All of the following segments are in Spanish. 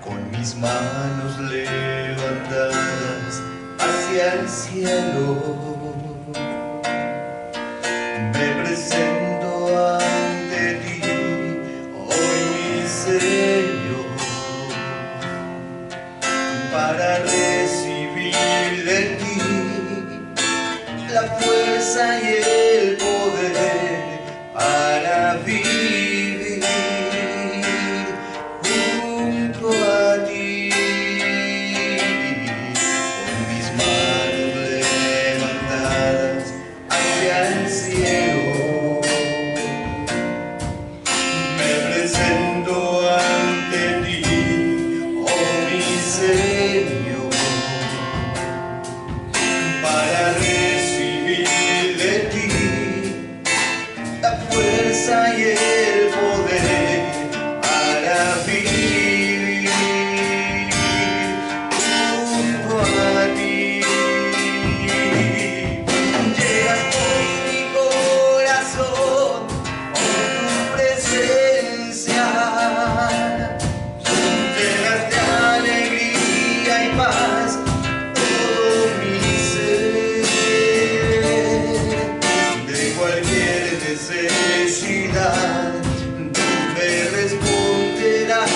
con mis manos levantadas hacia el cielo, me presento ante ti, hoy mi Señor, para recibir de ti la fuerza y el poder para vivir junto a ti. Con mis manos levantadas hacia el cielo, me presento ante ti, oh mi Señor, para recibir de ti la fuerza y el poder para vivir junto a ti. Llegas con mi corazón, con tu presencia, llenas de alegría y paz todo mi ser. De cualquier necesidad tú me responderás,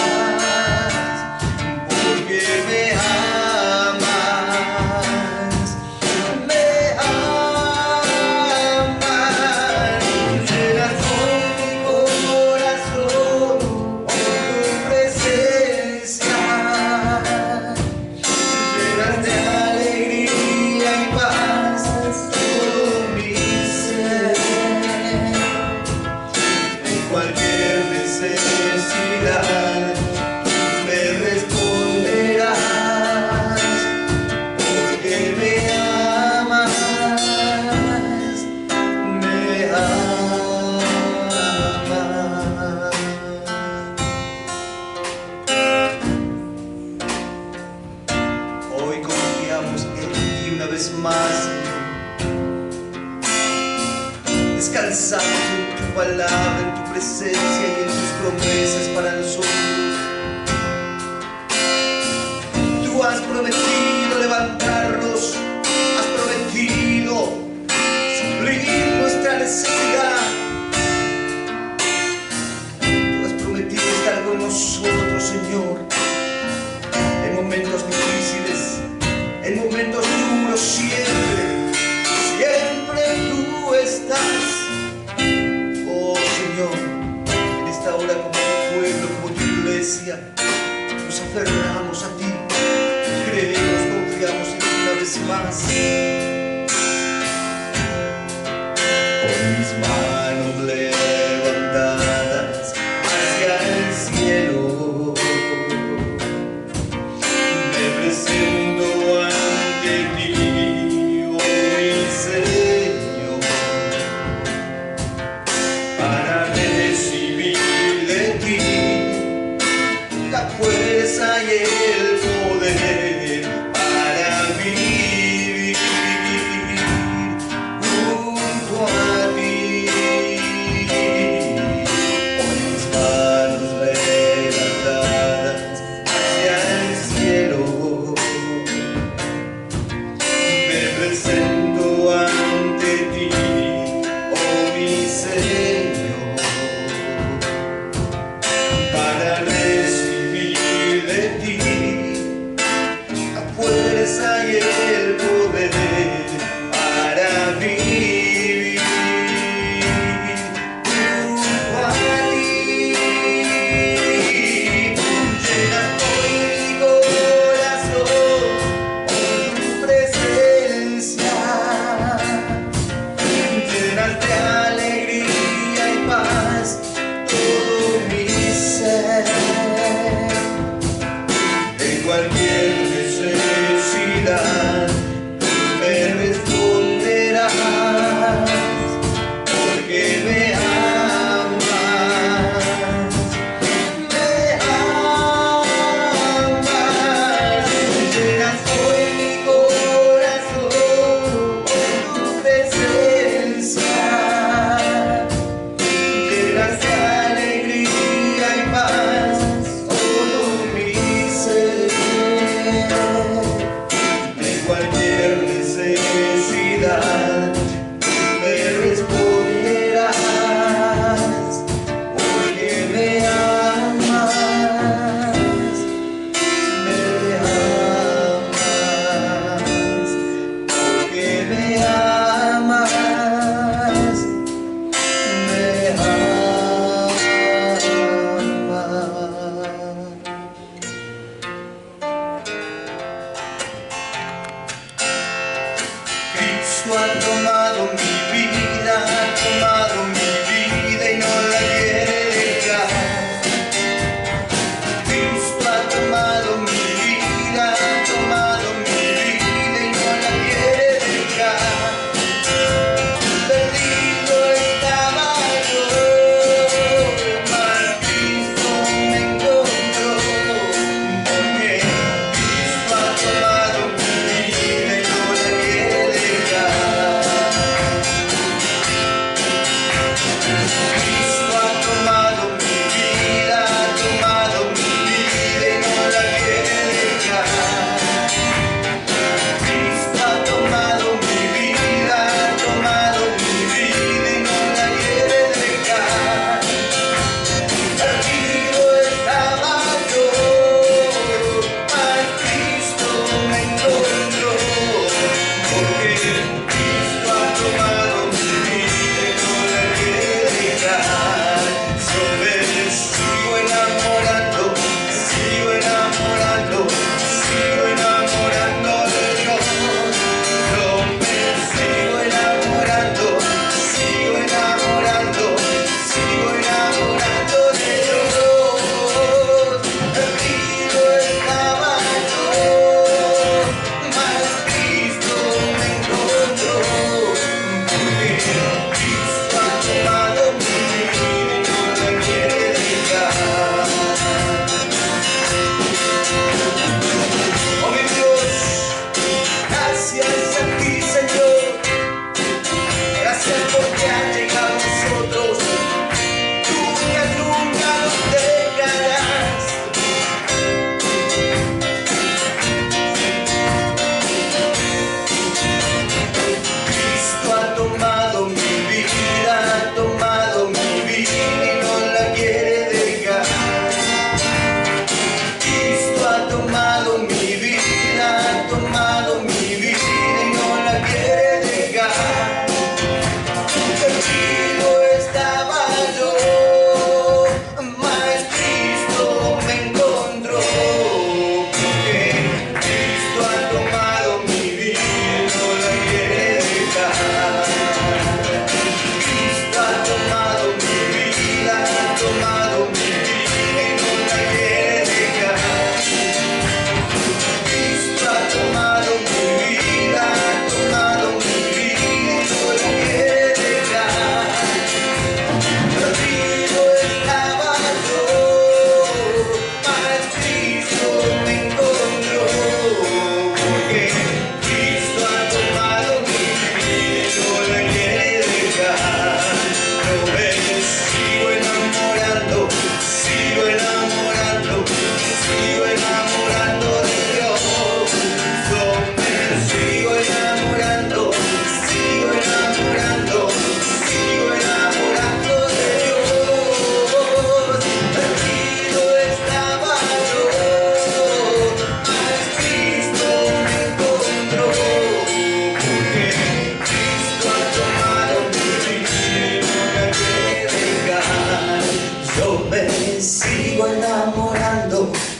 porque me amas, me amas. Llenas con mi corazón, con tu presencia, llenas de alegría y paz todo mi ser. En cualquier necesidad me responderás, porque me amas, me amas. Hoy confiamos en ti una vez más, Señor, descansando en tu palabra, en tu presencia y en tus promesas para nosotros. Tú has prometido levantarnos, has prometido suplir nuestra necesidad. Tú has prometido estar con nosotros, Señor, en momentos difíciles, en momentos duros, siempre, siempre tú estás. Oh Señor, en esta hora como tu pueblo, como tu iglesia, nos aferramos a ti, creemos, confiamos en ti una vez más. Con mis manos levantadas hacia el cielo, me presento ante ti, oh mi Señor, para recibir de ti la fuerza y el poder para vivir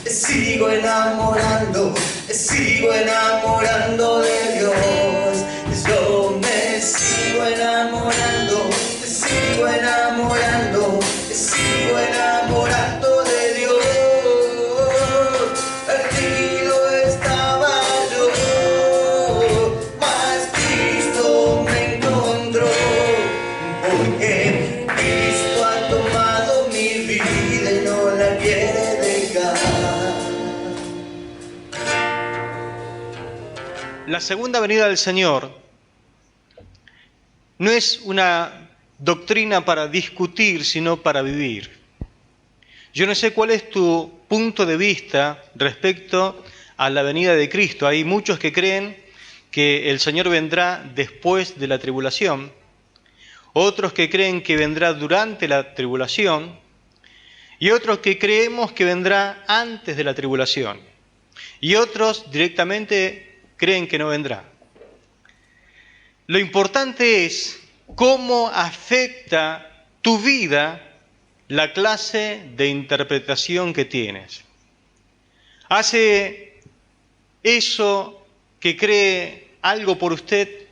sigo enamorando de Dios. Yo me sigo enamorando de Dios. Perdido estaba yo, mas Cristo me encontró, porque Cristo ha tomado mi vida y no la quiere dejar. La segunda venida del Señor no es una doctrina para discutir, sino para vivir. Yo no sé cuál es tu punto de vista respecto a la venida de Cristo. Hay muchos que creen que el Señor vendrá después de la tribulación, otros que creen que vendrá durante la tribulación, y otros que creemos que vendrá antes de la tribulación, y otros directamente creen que no vendrá. Lo importante es cómo afecta tu vida la clase de interpretación que tienes. ¿Hace eso que cree algo por usted?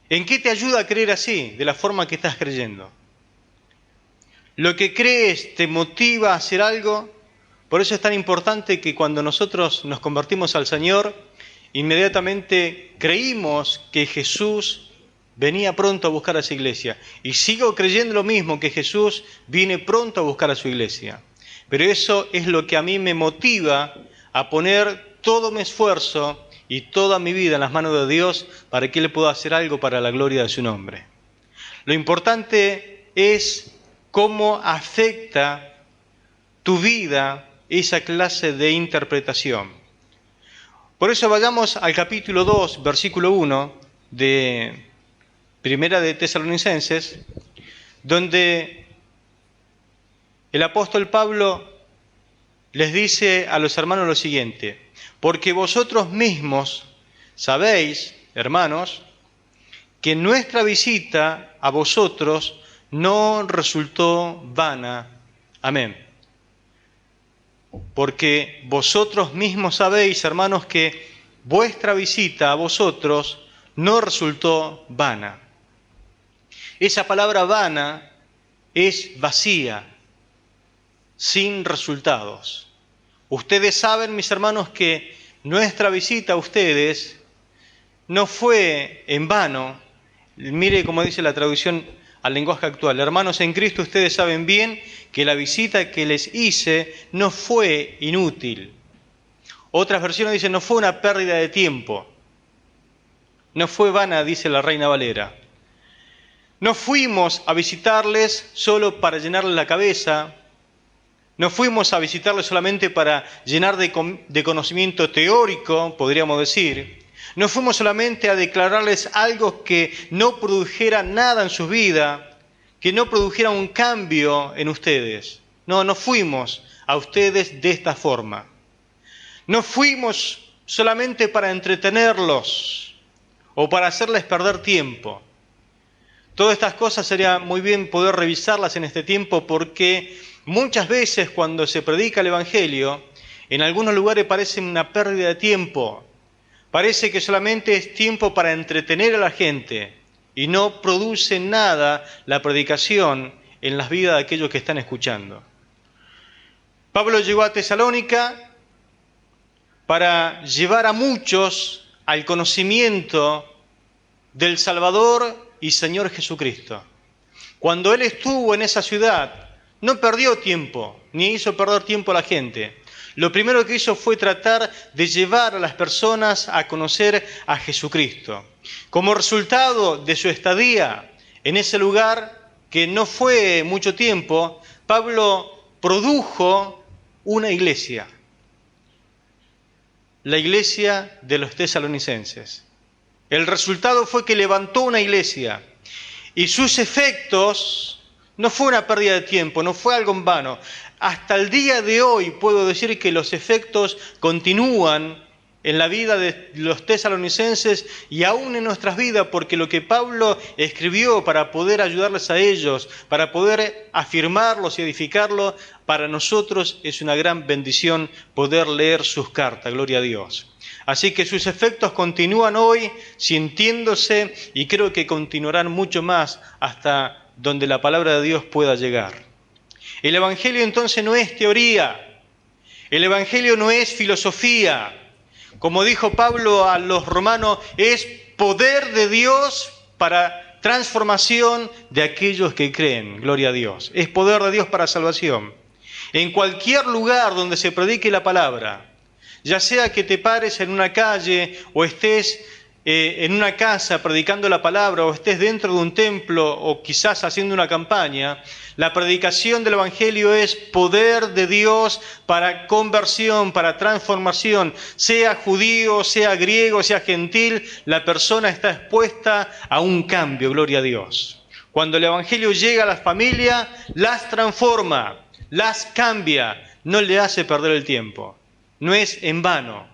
¿En qué te ayuda a creer así, de la forma que estás creyendo? ¿Lo que crees te motiva a hacer algo? Por eso es tan importante que cuando nosotros nos convertimos al Señor, inmediatamente creímos que Jesús venía pronto a buscar a su iglesia. Y sigo creyendo lo mismo, que Jesús viene pronto a buscar a su iglesia. Pero eso es lo que a mí me motiva a poner todo mi esfuerzo y toda mi vida en las manos de Dios para que Él pueda hacer algo para la gloria de su nombre. Lo importante es cómo afecta tu vida esa clase de interpretación. Por eso vayamos al capítulo 2, versículo 1 de Primera de Tesalonicenses, donde el apóstol Pablo les dice a los hermanos lo siguiente: porque vosotros mismos sabéis, hermanos, que nuestra visita a vosotros no resultó vana. Amén. Porque vosotros mismos sabéis, hermanos, que vuestra visita a vosotros no resultó vana. Esa palabra vana es vacía, sin resultados. Ustedes saben, mis hermanos, que nuestra visita a ustedes no fue en vano. Mire cómo dice la traducción al lenguaje actual: hermanos en Cristo, ustedes saben bien que la visita que les hice no fue inútil. Otras versiones dicen no fue una pérdida de tiempo. No fue vana, dice la Reina Valera. No fuimos a visitarles solo para llenarles la cabeza. No fuimos a visitarles solamente para llenar de conocimiento teórico, podríamos decir. No fuimos solamente a declararles algo que no produjera nada en su vida, que no produjera un cambio en ustedes. No fuimos a ustedes de esta forma. No fuimos solamente para entretenerlos o para hacerles perder tiempo. Todas estas cosas sería muy bien poder revisarlas en este tiempo, porque muchas veces cuando se predica el Evangelio, en algunos lugares parece una pérdida de tiempo. Parece que solamente es tiempo para entretener a la gente y no produce nada la predicación en las vidas de aquellos que están escuchando. Pablo llegó a Tesalónica para llevar a muchos al conocimiento del Salvador y Señor Jesucristo. Cuando él estuvo en esa ciudad, no perdió tiempo, ni hizo perder tiempo a la gente. Lo primero que hizo fue tratar de llevar a las personas a conocer a Jesucristo. Como resultado de su estadía en ese lugar, que no fue mucho tiempo, Pablo produjo una iglesia. La iglesia de los tesalonicenses. El resultado fue que levantó una iglesia y sus efectos no fue una pérdida de tiempo, no fue algo en vano. Hasta el día de hoy puedo decir que los efectos continúan en la vida de los tesalonicenses y aún en nuestras vidas, porque lo que Pablo escribió para poder ayudarles a ellos, para poder afirmarlos y edificarlos, para nosotros es una gran bendición poder leer sus cartas, gloria a Dios. Así que sus efectos continúan hoy sintiéndose y creo que continuarán mucho más hasta donde la palabra de Dios pueda llegar. El Evangelio entonces no es teoría, el Evangelio no es filosofía. Como dijo Pablo a los romanos, es poder de Dios para transformación de aquellos que creen, gloria a Dios. Es poder de Dios para salvación. En cualquier lugar donde se predique la palabra, ya sea que te pares en una calle o estés en una casa predicando la palabra o estés dentro de un templo o quizás haciendo una campaña, la predicación del Evangelio es poder de Dios para conversión, para transformación. Sea judío, sea griego, sea gentil, la persona está expuesta a un cambio, gloria a Dios. Cuando el Evangelio llega a las familias, las transforma, las cambia, no le hace perder el tiempo. No es en vano.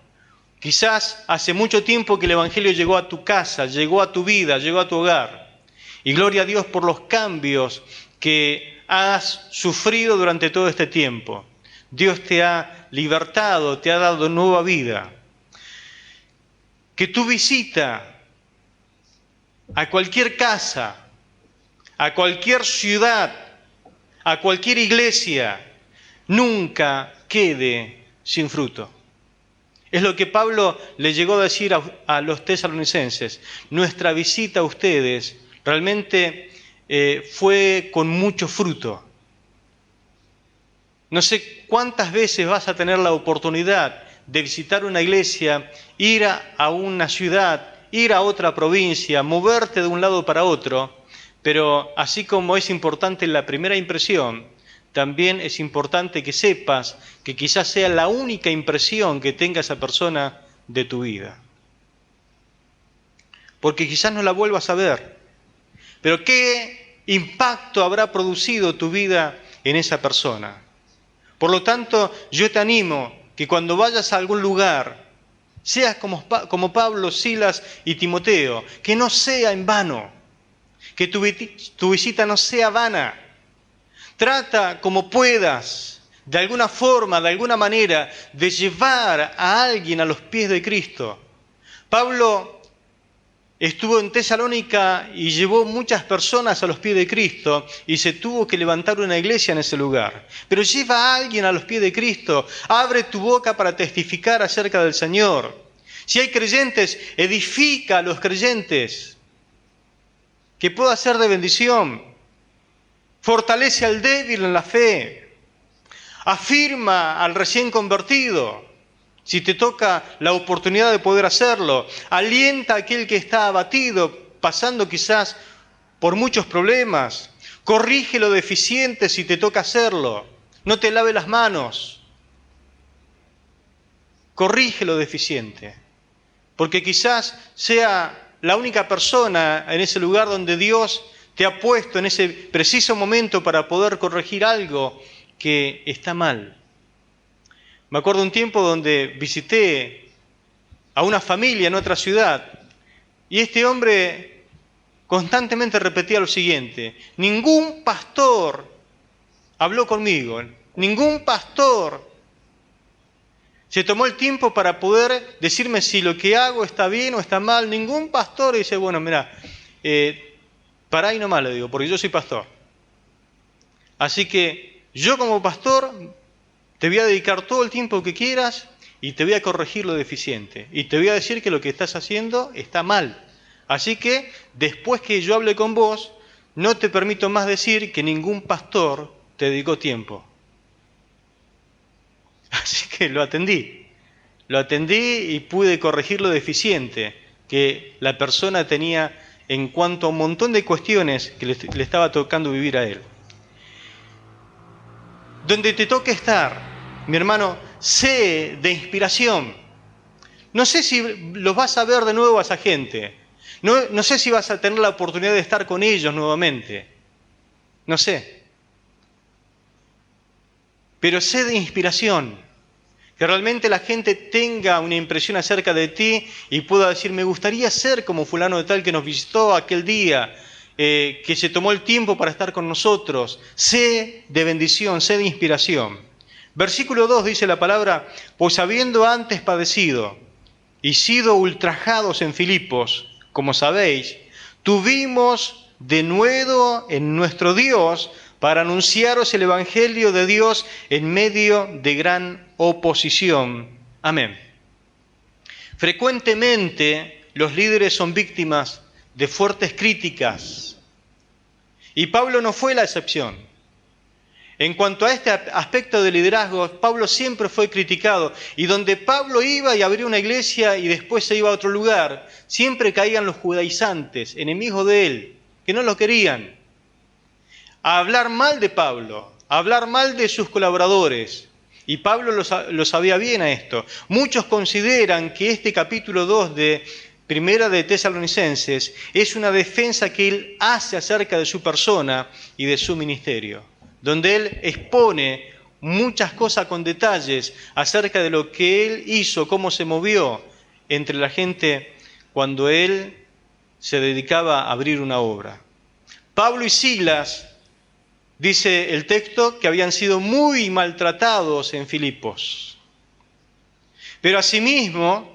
Quizás hace mucho tiempo que el Evangelio llegó a tu casa, llegó a tu vida, llegó a tu hogar. Y gloria a Dios por los cambios que has sufrido durante todo este tiempo. Dios te ha libertado, te ha dado nueva vida. Que tu visita a cualquier casa, a cualquier ciudad, a cualquier iglesia, nunca quede sin fruto. Es lo que Pablo le llegó a decir a los tesalonicenses. Nuestra visita a ustedes realmente fue con mucho fruto. No sé cuántas veces vas a tener la oportunidad de visitar una iglesia, ir a una ciudad, ir a otra provincia, moverte de un lado para otro, pero así como es importante la primera impresión, también es importante que sepas que quizás sea la única impresión que tenga esa persona de tu vida. Porque quizás no la vuelvas a ver. Pero ¿qué impacto habrá producido tu vida en esa persona? Por lo tanto, yo te animo que cuando vayas a algún lugar, seas como Pablo, Silas y Timoteo, que no sea en vano, que tu visita no sea vana. Trata como puedas, de alguna forma, de alguna manera, de llevar a alguien a los pies de Cristo. Pablo estuvo en Tesalónica y llevó muchas personas a los pies de Cristo y se tuvo que levantar una iglesia en ese lugar. Pero lleva a alguien a los pies de Cristo, abre tu boca para testificar acerca del Señor. Si hay creyentes, edifica a los creyentes, que pueda ser de bendición. Fortalece al débil en la fe. Afirma al recién convertido, si te toca la oportunidad de poder hacerlo. Alienta a aquel que está abatido, pasando quizás por muchos problemas. Corrige lo deficiente si te toca hacerlo. No te lave las manos. Corrige lo deficiente. Porque quizás sea la única persona en ese lugar donde Dios te ha puesto en ese preciso momento para poder corregir algo que está mal. Me acuerdo un tiempo donde visité a una familia en otra ciudad y este hombre constantemente repetía lo siguiente: ningún pastor habló conmigo, ningún pastor se tomó el tiempo para poder decirme si lo que hago está bien o está mal. Ningún pastor dice, bueno, mira, pará y nomás, le digo, porque yo soy pastor. Así que yo como pastor te voy a dedicar todo el tiempo que quieras y te voy a corregir lo deficiente. Y te voy a decir que lo que estás haciendo está mal. Así que después que yo hable con vos, no te permito más decir que ningún pastor te dedicó tiempo. Así que lo atendí y pude corregir lo deficiente que la persona tenía en cuanto a un montón de cuestiones que le estaba tocando vivir a él. Donde te toque estar, mi hermano, sé de inspiración. No sé si los vas a ver de nuevo a esa gente. No sé si vas a tener la oportunidad de estar con ellos nuevamente. No sé. Pero sé de inspiración. Que realmente la gente tenga una impresión acerca de ti y pueda decir, me gustaría ser como fulano de tal que nos visitó aquel día, que se tomó el tiempo para estar con nosotros. Sé de bendición, sé de inspiración. Versículo 2 dice la palabra, pues habiendo antes padecido y sido ultrajados en Filipos, como sabéis, tuvimos denuedo en nuestro Dios para anunciaros el Evangelio de Dios en medio de gran oposición. Amén. Frecuentemente los líderes son víctimas de fuertes críticas y Pablo no fue la excepción. En cuanto a este aspecto de liderazgo, Pablo siempre fue criticado y donde Pablo iba y abría una iglesia y después se iba a otro lugar, siempre caían los judaizantes, enemigos de él, que no lo querían, a hablar mal de Pablo, a hablar mal de sus colaboradores. Y Pablo lo sabía bien a esto. Muchos consideran que este capítulo 2 de Primera de Tesalonicenses es una defensa que él hace acerca de su persona y de su ministerio, donde él expone muchas cosas con detalles acerca de lo que él hizo, cómo se movió entre la gente cuando él se dedicaba a abrir una obra. Pablo y Silas, dice el texto, que habían sido muy maltratados en Filipos. Pero asimismo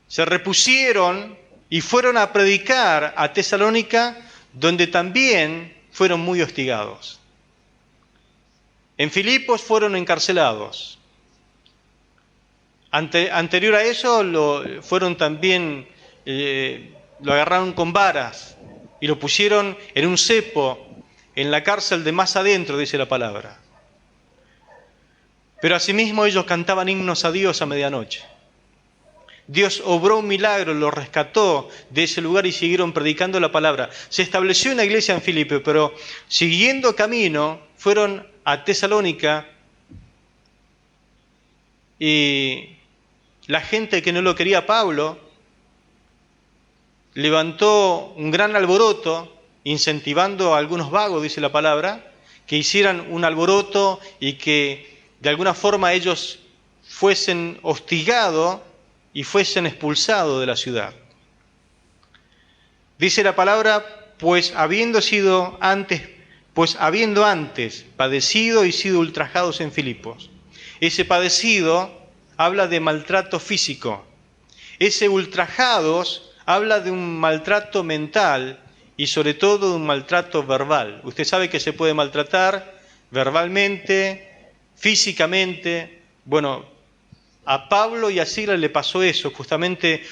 se repusieron y fueron a predicar a Tesalónica, donde también fueron muy hostigados. En Filipos fueron encarcelados. Anterior a eso lo agarraron con varas y lo pusieron en un cepo en la cárcel de más adentro, dice la palabra. Pero asimismo ellos cantaban himnos a Dios a medianoche. Dios obró un milagro, los rescató de ese lugar y siguieron predicando la palabra. Se estableció una iglesia en Filipe, pero siguiendo camino fueron a Tesalónica y la gente que no lo quería a Pablo levantó un gran alboroto, incentivando a algunos vagos, dice la palabra, que hicieran un alboroto y que de alguna forma ellos fuesen hostigados y fuesen expulsados de la ciudad. Dice la palabra, pues habiendo antes padecido y sido ultrajados en Filipos. Ese padecido habla de maltrato físico. Ese ultrajados habla de un maltrato mental y sobre todo de un maltrato verbal. Usted sabe que se puede maltratar verbalmente, físicamente. Bueno, a Pablo y a Silas le pasó eso, justamente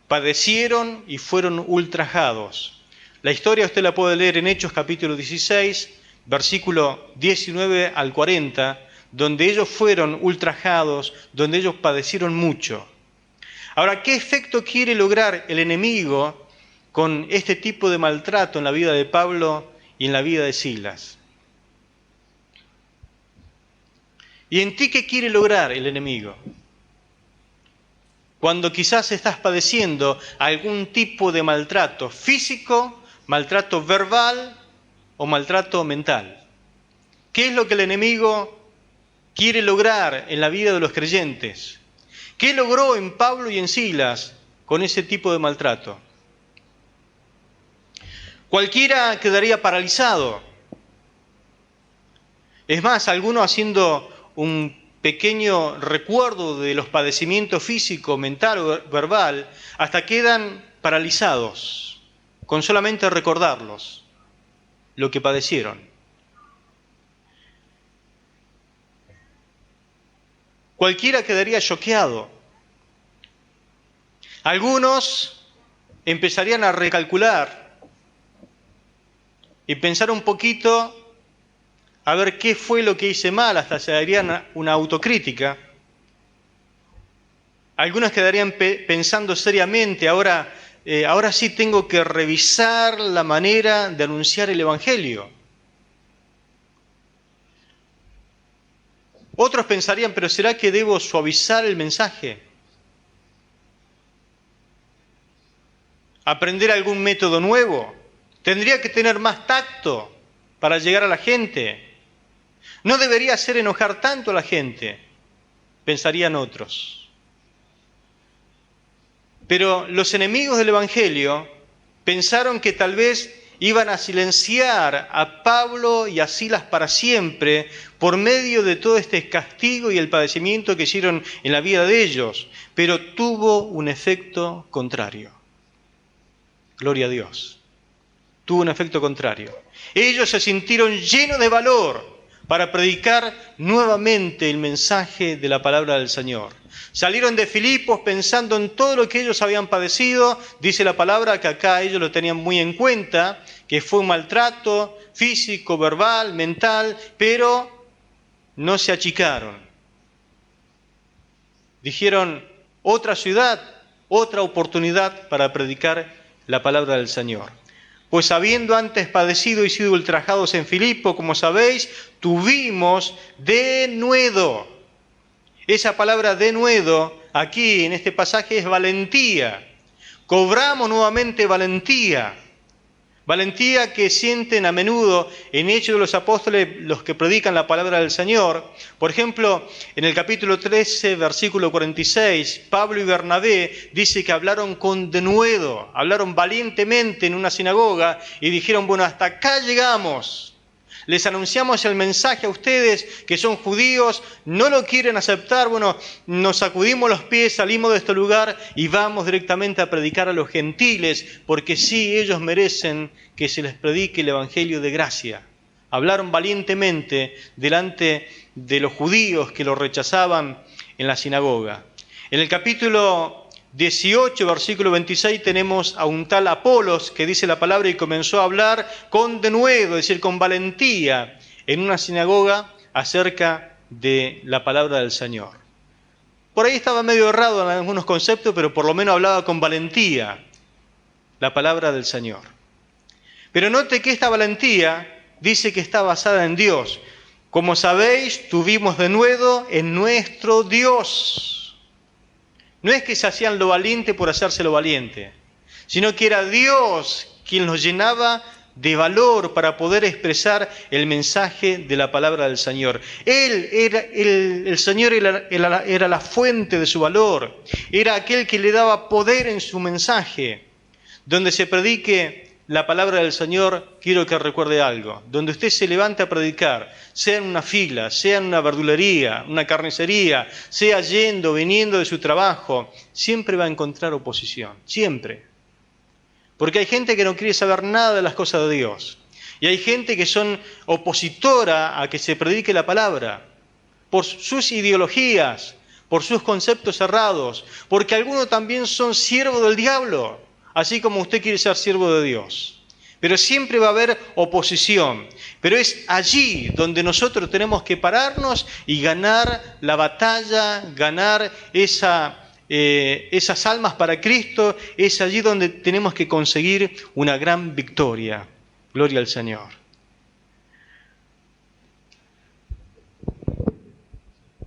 padecieron y fueron ultrajados. La historia usted la puede leer en Hechos capítulo 16, versículo 19 al 40, donde ellos fueron ultrajados, donde ellos padecieron mucho. Ahora, ¿qué efecto quiere lograr el enemigo con este tipo de maltrato en la vida de Pablo y en la vida de Silas? ¿Y en ti qué quiere lograr el enemigo? Cuando quizás estás padeciendo algún tipo de maltrato físico, maltrato verbal o maltrato mental. ¿Qué es lo que el enemigo quiere lograr en la vida de los creyentes? ¿Qué logró en Pablo y en Silas con ese tipo de maltrato? Cualquiera quedaría paralizado. Es más, algunos haciendo un pequeño recuerdo de los padecimientos físico, mental o verbal, hasta quedan paralizados con solamente recordarlos, lo que padecieron. Cualquiera quedaría choqueado. Algunos empezarían a recalcular y pensar un poquito a ver qué fue lo que hice mal, hasta se darían una autocrítica. Algunos quedarían pensando seriamente, ahora sí tengo que revisar la manera de anunciar el Evangelio. Otros pensarían, pero ¿será que debo suavizar el mensaje? ¿Aprender algún método nuevo? ¿Tendría que tener más tacto para llegar a la gente? ¿No debería hacer enojar tanto a la gente? pensarían otros. Pero los enemigos del Evangelio pensaron que tal vez iban a silenciar a Pablo y a Silas para siempre por medio de todo este castigo y el padecimiento que hicieron en la vida de ellos, pero tuvo un efecto contrario. Gloria a Dios. Tuvo un efecto contrario. Ellos se sintieron llenos de valor para predicar nuevamente el mensaje de la palabra del Señor. Salieron de Filipos pensando en todo lo que ellos habían padecido. Dice la palabra que acá ellos lo tenían muy en cuenta, que fue un maltrato físico, verbal, mental, pero no se achicaron. Dijeron, otra ciudad, otra oportunidad para predicar la palabra del Señor. Pues habiendo antes padecido y sido ultrajados en Filipo, como sabéis, tuvimos denuedo. Esa palabra denuedo, aquí en este pasaje, es valentía. Cobramos nuevamente valentía. Valentía que sienten a menudo en Hechos de los Apóstoles los que predican la palabra del Señor. Por ejemplo, en el capítulo 13, versículo 46, Pablo y Bernabé dice que hablaron con denuedo, hablaron valientemente en una sinagoga y dijeron, bueno, hasta acá llegamos. Les anunciamos el mensaje a ustedes que son judíos, no lo quieren aceptar, bueno, nos sacudimos los pies, salimos de este lugar y vamos directamente a predicar a los gentiles, porque sí, ellos merecen que se les predique el evangelio de gracia. Hablaron valientemente delante de los judíos que los rechazaban en la sinagoga. En el capítulo 18, versículo 26, tenemos a un tal Apolos que dice la palabra y comenzó a hablar con denuedo, es decir, con valentía, en una sinagoga acerca de la palabra del Señor. Por ahí estaba medio errado en algunos conceptos, pero por lo menos hablaba con valentía la palabra del Señor. Pero note que esta valentía dice que está basada en Dios. Como sabéis, tuvimos denuedo en nuestro Dios. No es que se hacían lo valiente por hacerse lo valiente, sino que era Dios quien los llenaba de valor para poder expresar el mensaje de la palabra del Señor. El Señor era la fuente de su valor, era aquel que le daba poder en su mensaje. Donde se predique la palabra del Señor, quiero que recuerde algo. Donde usted se levante a predicar, sea en una fila, sea en una verdulería, una carnicería, sea yendo, viniendo de su trabajo, siempre va a encontrar oposición, siempre. Porque hay gente que no quiere saber nada de las cosas de Dios. Y hay gente que son opositora a que se predique la palabra, por sus ideologías, por sus conceptos cerrados, porque algunos también son siervos del diablo. Así como usted quiere ser siervo de Dios. Pero siempre va a haber oposición. Pero es allí donde nosotros tenemos que pararnos y ganar la batalla, ganar esas almas para Cristo. Es allí donde tenemos que conseguir una gran victoria. Gloria al Señor.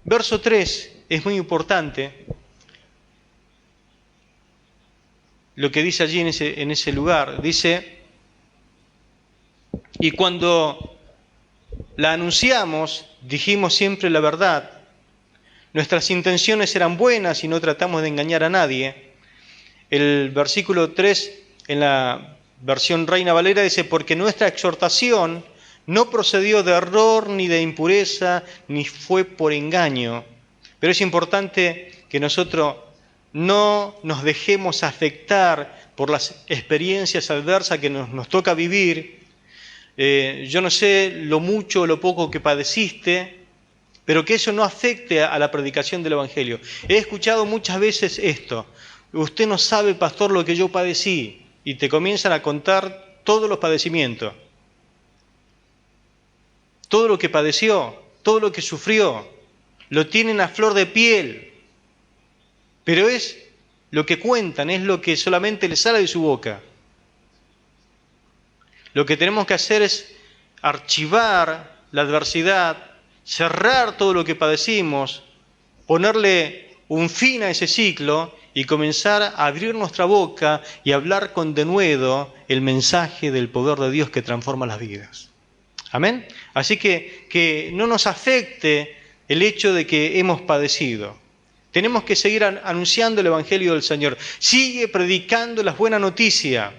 Verso 3 es muy importante. Lo que dice allí en ese lugar, dice, y cuando la anunciamos, dijimos siempre la verdad. Nuestras intenciones eran buenas y no tratamos de engañar a nadie. El versículo 3, en la versión Reina Valera, dice, porque nuestra exhortación no procedió de error, ni de impureza, ni fue por engaño. Pero es importante que nosotros no nos dejemos afectar por las experiencias adversas que nos toca vivir. Yo no sé lo mucho o lo poco que padeciste, pero que eso no afecte a la predicación del Evangelio. He escuchado muchas veces esto: usted no sabe, pastor, lo que yo padecí, y te comienzan a contar todos los padecimientos, todo lo que padeció, todo lo que sufrió, lo tienen a flor de piel. Pero es lo que cuentan, es lo que solamente les sale de su boca. Lo que tenemos que hacer es archivar la adversidad, cerrar todo lo que padecimos, ponerle un fin a ese ciclo y comenzar a abrir nuestra boca y hablar con denuedo el mensaje del poder de Dios que transforma las vidas. Amén. Así que no nos afecte el hecho de que hemos padecido. Tenemos que seguir anunciando el Evangelio del Señor. Sigue predicando las buenas noticias.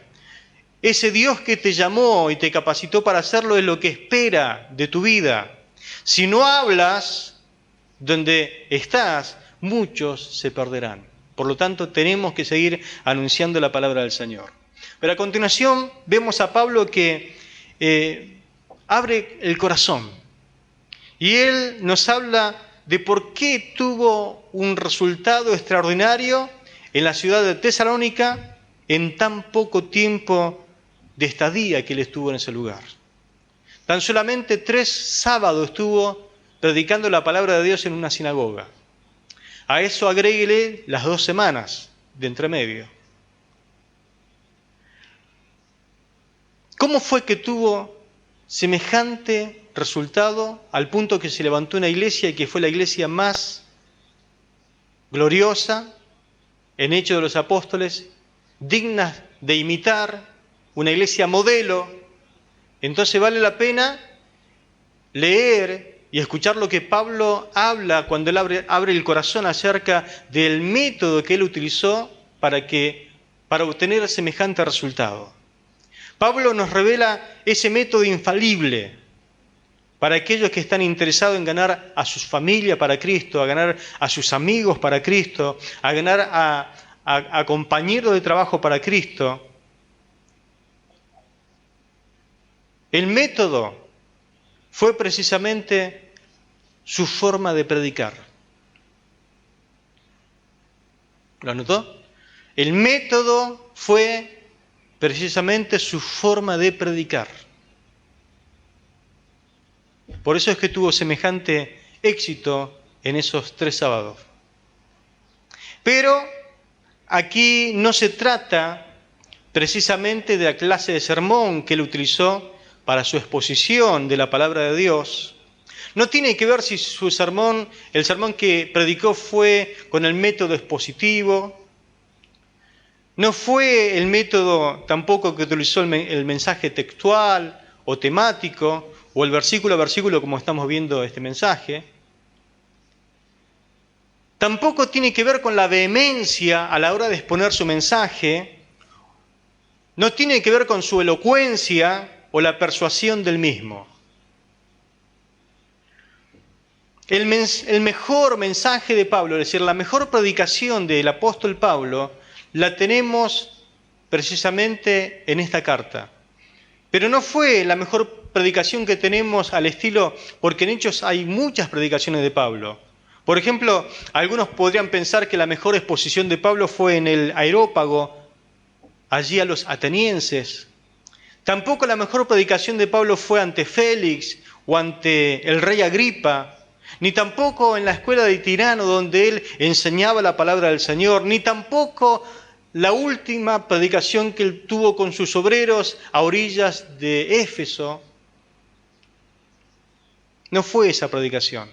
Ese Dios que te llamó y te capacitó para hacerlo es lo que espera de tu vida. Si no hablas donde estás, muchos se perderán. Por lo tanto, tenemos que seguir anunciando la palabra del Señor. Pero a continuación vemos a Pablo que abre el corazón. Y él nos habla de por qué tuvo un resultado extraordinario en la ciudad de Tesalónica en tan poco tiempo de estadía que él estuvo en ese lugar. Tan solamente 3 sábados estuvo predicando la palabra de Dios en una sinagoga. A eso agréguele las 2 semanas de entremedio. ¿Cómo fue que tuvo semejante resultado al punto que se levantó una iglesia y que fue la iglesia más gloriosa en Hechos de los Apóstoles, digna de imitar, una iglesia modelo? Entonces vale la pena leer y escuchar lo que Pablo habla cuando él abre el corazón acerca del método que él utilizó para obtener semejante resultado. Pablo nos revela ese método infalible para aquellos que están interesados en ganar a sus familias para Cristo, a ganar a sus amigos para Cristo, a ganar a compañeros de trabajo para Cristo. El método fue precisamente su forma de predicar. ¿Lo anotó? El método fue precisamente su forma de predicar. Por eso es que tuvo semejante éxito en esos 3 sábados. Pero aquí no se trata precisamente de la clase de sermón que él utilizó para su exposición de la palabra de Dios. No tiene que ver si su sermón, el sermón que predicó fue con el método expositivo. No fue el método tampoco que utilizó el mensaje textual o temático, o el versículo a versículo como estamos viendo este mensaje. Tampoco tiene que ver con la vehemencia a la hora de exponer su mensaje. No tiene que ver con su elocuencia o la persuasión del mismo. El mejor mensaje de Pablo, es decir, la mejor predicación del apóstol Pablo, la tenemos precisamente en esta carta. Pero no fue la mejor predicación que tenemos al estilo, porque en Hechos hay muchas predicaciones de Pablo. Por ejemplo, algunos podrían pensar que la mejor exposición de Pablo fue en el Areópago, allí a los atenienses. Tampoco la mejor predicación de Pablo fue ante Félix o ante el rey Agripa, ni tampoco en la escuela de Tirano donde él enseñaba la palabra del Señor, ni tampoco la última predicación que él tuvo con sus obreros a orillas de Éfeso. No fue esa predicación.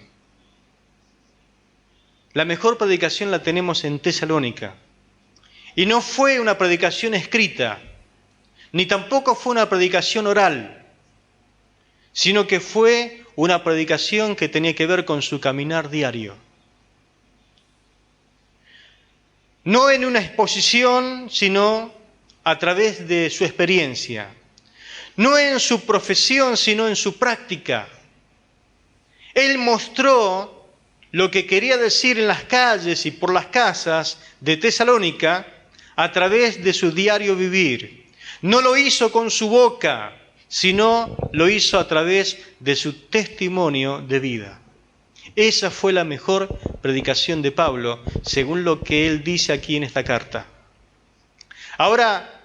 La mejor predicación la tenemos en Tesalónica. Y no fue una predicación escrita, ni tampoco fue una predicación oral, sino que fue una predicación que tenía que ver con su caminar diario. No en una exposición, sino a través de su experiencia. No en su profesión, sino en su práctica. Él mostró lo que quería decir en las calles y por las casas de Tesalónica a través de su diario vivir. No lo hizo con su boca, sino lo hizo a través de su testimonio de vida. Esa fue la mejor predicación de Pablo, según lo que él dice aquí en esta carta. Ahora,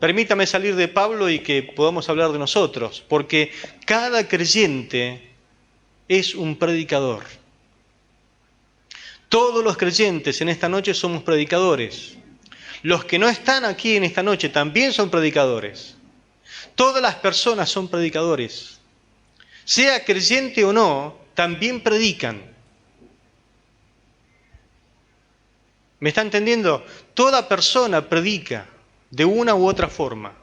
permítame salir de Pablo y que podamos hablar de nosotros, porque cada creyente es un predicador. Todos los creyentes en esta noche somos predicadores. Los que no están aquí en esta noche también son predicadores. Todas las personas son predicadores. Sea creyente o no, también predican. ¿Me está entendiendo? Toda persona predica de una u otra forma.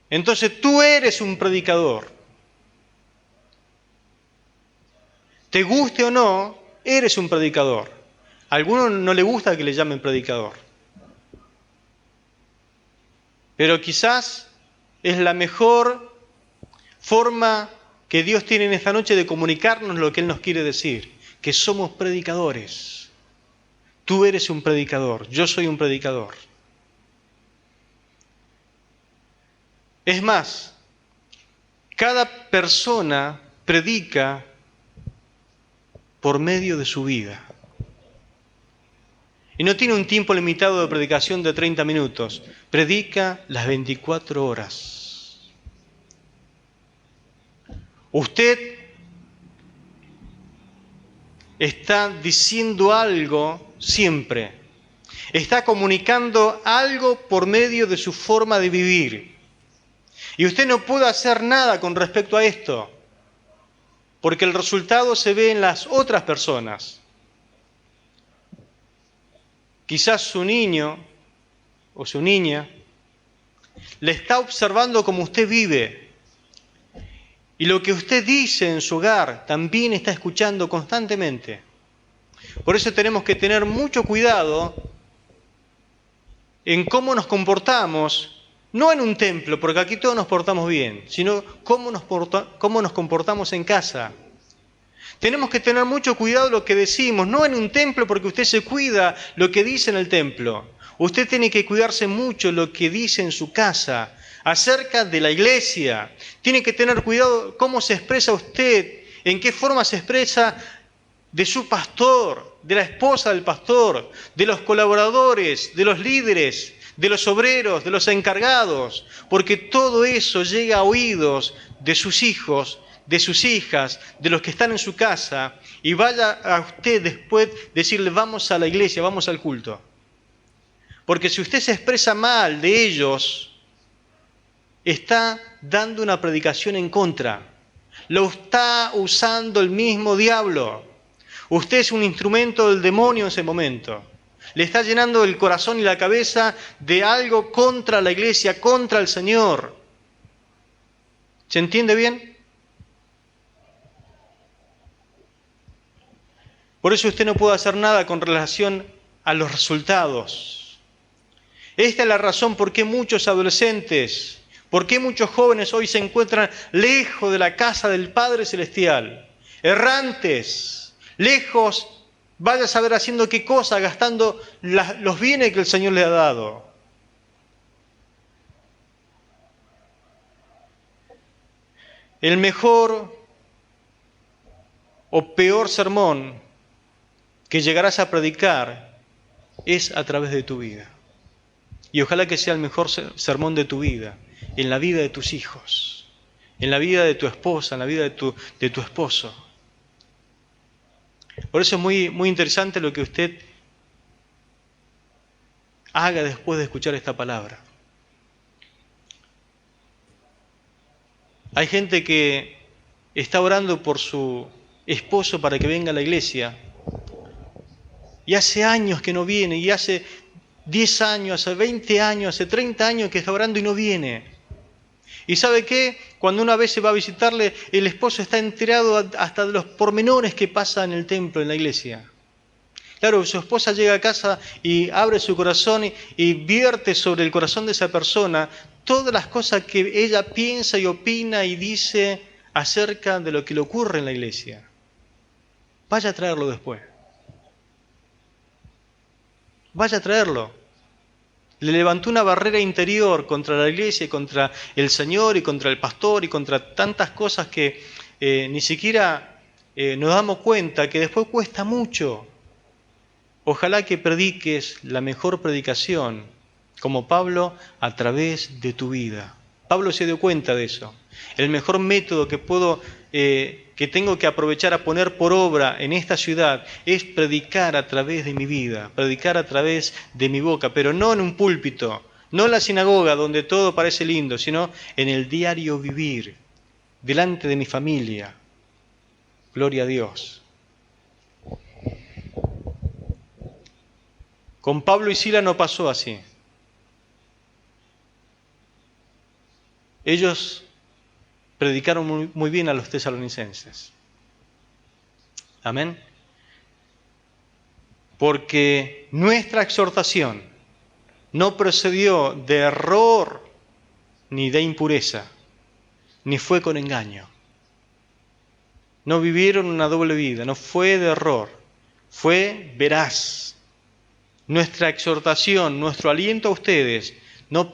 Entonces tú eres un predicador. Te guste o no, eres un predicador. A algunos no le gusta que le llamen predicador. Pero quizás es la mejor forma que Dios tiene en esta noche de comunicarnos lo que Él nos quiere decir, que somos predicadores. Tú eres un predicador, yo soy un predicador. Es más, cada persona predica por medio de su vida. Y no tiene un tiempo limitado de predicación de 30 minutos. Predica las 24 horas. Usted está diciendo algo siempre. Está comunicando algo por medio de su forma de vivir. Y usted no puede hacer nada con respecto a esto, porque el resultado se ve en las otras personas. Quizás su niño o su niña le está observando cómo usted vive. Y lo que usted dice en su hogar también está escuchando constantemente. Por eso tenemos que tener mucho cuidado en cómo nos comportamos, no en un templo, porque aquí todos nos portamos bien, sino cómo nos comportamos en casa. Tenemos que tener mucho cuidado lo que decimos, no en un templo porque usted se cuida lo que dice en el templo. Usted tiene que cuidarse mucho lo que dice en su casa, acerca de la iglesia. Tiene que tener cuidado cómo se expresa usted, en qué forma se expresa de su pastor, de la esposa del pastor, de los colaboradores, de los líderes, de los obreros, de los encargados, porque todo eso llega a oídos de sus hijos, de sus hijas, de los que están en su casa, y vaya a usted después decirle vamos a la iglesia, vamos al culto. Porque si usted se expresa mal de ellos, está dando una predicación en contra. Lo está usando el mismo diablo. Usted es un instrumento del demonio en ese momento. Le está llenando el corazón y la cabeza de algo contra la iglesia, contra el Señor. ¿Se entiende bien? Por eso usted no puede hacer nada con relación a los resultados. Esta es la razón por qué muchos adolescentes, por qué muchos jóvenes hoy se encuentran lejos de la casa del Padre Celestial, errantes, lejos, vaya a saber haciendo qué cosa, gastando los bienes que el Señor le ha dado. El mejor o peor sermón que llegarás a predicar es a través de tu vida. Y ojalá que sea el mejor sermón de tu vida, en la vida de tus hijos, en la vida de tu esposa, en la vida de tu esposo. Por eso es muy interesante lo que usted haga después de escuchar esta palabra. Hay gente que está orando por su esposo para que venga a la iglesia y hace años que no viene, y hace 10 años, hace 20 años, hace 30 años que está orando y no viene. ¿Y sabe qué? Cuando una vez se va a visitarle, el esposo está enterado hasta de los pormenores que pasa en el templo, en la iglesia. Claro, su esposa llega a casa y abre su corazón y vierte sobre el corazón de esa persona todas las cosas que ella piensa y opina y dice acerca de lo que le ocurre en la iglesia. Vaya a traerlo después. Vaya a traerlo. Le levantó una barrera interior contra la iglesia, y contra el Señor y contra el pastor y contra tantas cosas que ni siquiera nos damos cuenta que después cuesta mucho. Ojalá que prediques la mejor predicación, como Pablo, a través de tu vida. Pablo se dio cuenta de eso. El mejor método que tengo que aprovechar a poner por obra en esta ciudad es predicar a través de mi vida, predicar a través de mi boca, pero no en un púlpito, no en la sinagoga donde todo parece lindo, sino en el diario vivir, delante de mi familia. Gloria a Dios. Con Pablo y Sila no pasó así. Ellos predicaron muy bien a los tesalonicenses. Amén. Porque nuestra exhortación no procedió de error ni de impureza, ni fue con engaño. No vivieron una doble vida, no fue de error, fue veraz. Nuestra exhortación, nuestro aliento a ustedes no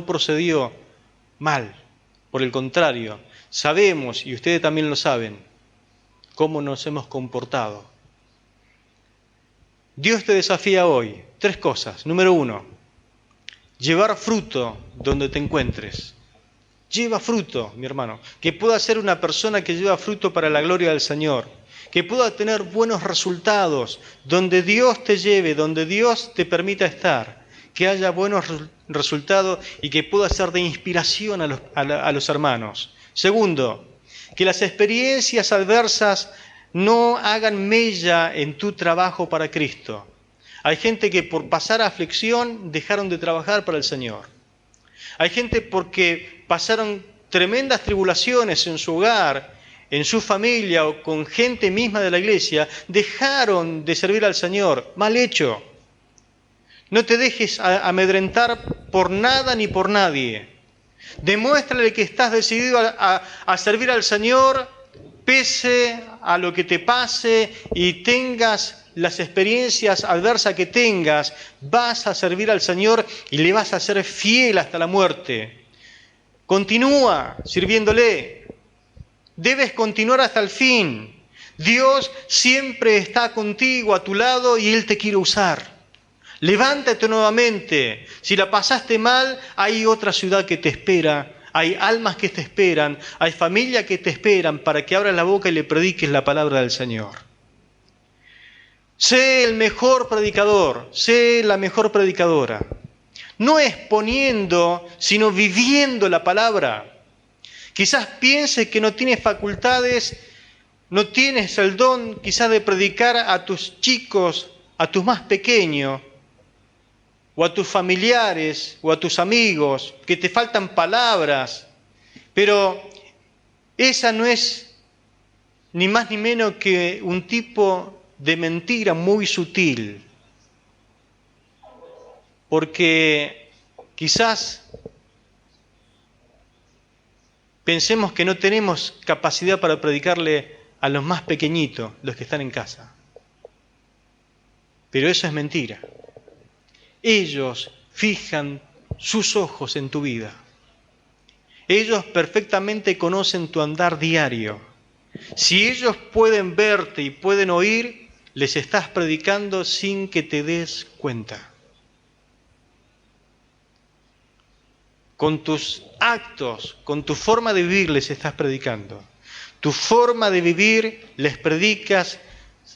procedió mal. Por el contrario, sabemos, y ustedes también lo saben, cómo nos hemos comportado. Dios te desafía hoy 3 cosas. Número 1, llevar fruto donde te encuentres. Lleva fruto, mi hermano. Que pueda ser una persona que lleva fruto para la gloria del Señor. Que pueda tener buenos resultados donde Dios te lleve, donde Dios te permita estar. Que haya buenos resultados y que pueda ser de inspiración a los hermanos. Segundo, que las experiencias adversas no hagan mella en tu trabajo para Cristo. Hay gente que por pasar aflicción dejaron de trabajar para el Señor. Hay gente porque pasaron tremendas tribulaciones en su hogar, en su familia o con gente misma de la iglesia, dejaron de servir al Señor. Mal hecho. No te dejes amedrentar por nada ni por nadie. Demuéstrale que estás decidido a servir al Señor, pese a lo que te pase y tengas las experiencias adversas que tengas, vas a servir al Señor y le vas a ser fiel hasta la muerte. Continúa sirviéndole. Debes continuar hasta el fin. Dios siempre está contigo, a tu lado, y Él te quiere usar. Levántate nuevamente. Si la pasaste mal, hay otra ciudad que te espera. Hay almas que te esperan, hay familias que te esperan para que abras la boca y le prediques la palabra del Señor. Sé el mejor predicador, sé la mejor predicadora. No exponiendo, sino viviendo la palabra. Quizás pienses que no tienes facultades, no tienes el don quizás de predicar a tus chicos, a tus más pequeños, o a tus familiares, o a tus amigos, que te faltan palabras, pero esa no es ni más ni menos que un tipo de mentira muy sutil, porque quizás pensemos que no tenemos capacidad para predicarle a los más pequeñitos, los que están en casa, pero eso es mentira. Ellos fijan sus ojos en tu vida. Ellos perfectamente conocen tu andar diario. Si ellos pueden verte y pueden oír, les estás predicando sin que te des cuenta. Con tus actos, con tu forma de vivir les estás predicando. Tu forma de vivir les predicas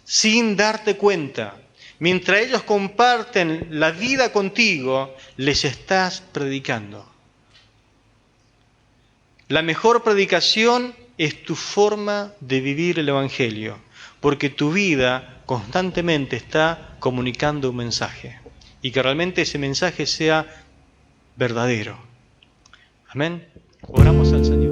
sin darte cuenta. Mientras ellos comparten la vida contigo, les estás predicando. La mejor predicación es tu forma de vivir el Evangelio, porque tu vida constantemente está comunicando un mensaje, y que realmente ese mensaje sea verdadero. Amén. Oramos al Señor.